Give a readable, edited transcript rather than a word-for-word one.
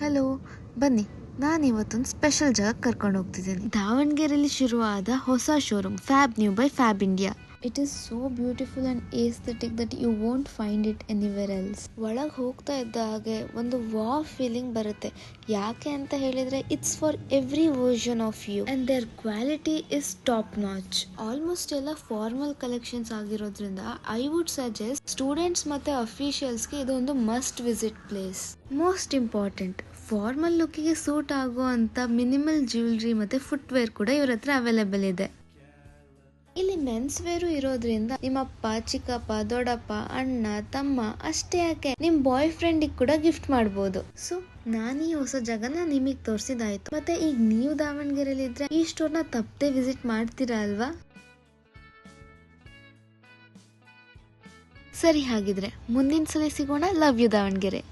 Hello, ಬನ್ನಿ. ನಾನಿವತ್ತೊಂದು special ಜಾಗ ಕರ್ಕೊಂಡು ಹೋಗ್ತಿದ್ದೀನಿ. ದಾವಣಗೆರೆಯಲ್ಲಿ ಶುರುವಾದ ಹೊಸ showroom fab new by Fabindia. It is so beautiful and aesthetic that you won't find it anywhere else. ಒಳಗೆ ಹೋಗ್ತಾ ಇದ್ದ ಹಾಗೆ ಒಂದು ವಾವ್ ಫೀಲಿಂಗ್ ಬರುತ್ತೆ. ಯಾಕೆ ಅಂತ ಹೇಳಿದ್ರೆ it's for every version of you and their quality is top notch. Almost ಎಲ್ಲ ಫಾರ್ಮಲ್ ಕಲೆಕ್ಷನ್ಸ್ ಆಗಿರೋದ್ರಿಂದ ಐ ವುಡ್ ಸಜೆಸ್ಟ್ ಸ್ಟೂಡೆಂಟ್ಸ್ ಮತ್ತೆ ಅಫಿಷಿಯಲ್ಸ್ಗೆ ಇದೊಂದು must visit place. Most important, formal ಲುಕ್ಕಿಗೆ ಸೂಟ್ ಆಗುವಂತ ಮಿನಿಮಲ್ ಜ್ಯುವೆಲ್ರಿ ಮತ್ತೆ ಫುಟ್ವೇರ್ ಕೂಡ ಇವ್ರ ಹತ್ರ ಅವೈಲೇಬಲ್ ಇದೆ. ಇಲ್ಲಿ ಮೆನ್ಸ್ ವೇರು ಇರೋದ್ರಿಂದ ನಿಮ್ಮಪ್ಪ, ಚಿಕ್ಕಪ್ಪ, ದೊಡ್ಡಪ್ಪ, ಅಣ್ಣ, ತಮ್ಮ ಅಷ್ಟೇ ಯಾಕೆ ನಿಮ್ ಬಾಯ್ ಫ್ರೆಂಡಿಗೆ ಕೂಡ ಗಿಫ್ಟ್ ಮಾಡಬಹುದು. ಸೊ ನಾನು ಈ ಹೊಸ ಜಾಗನ ನಿಮಗೆ ತೋರಿಸಿದಾಯ್ತು. ಮತ್ತೆ ಈಗ ನೀವು ದಾವಣಗೆರೆಯಲ್ಲಿ ಇದ್ರೆ ಈ ಸ್ಟೋರ್ನ ತಪ್ಪದೆ ವಿಸಿಟ್ ಮಾಡ್ತೀರಾ ಅಲ್ವಾ? ಸರಿ, ಹಾಗಿದ್ರೆ ಮುಂದಿನ ಸಲ ಸಿಗೋಣ. Love you Davanagere.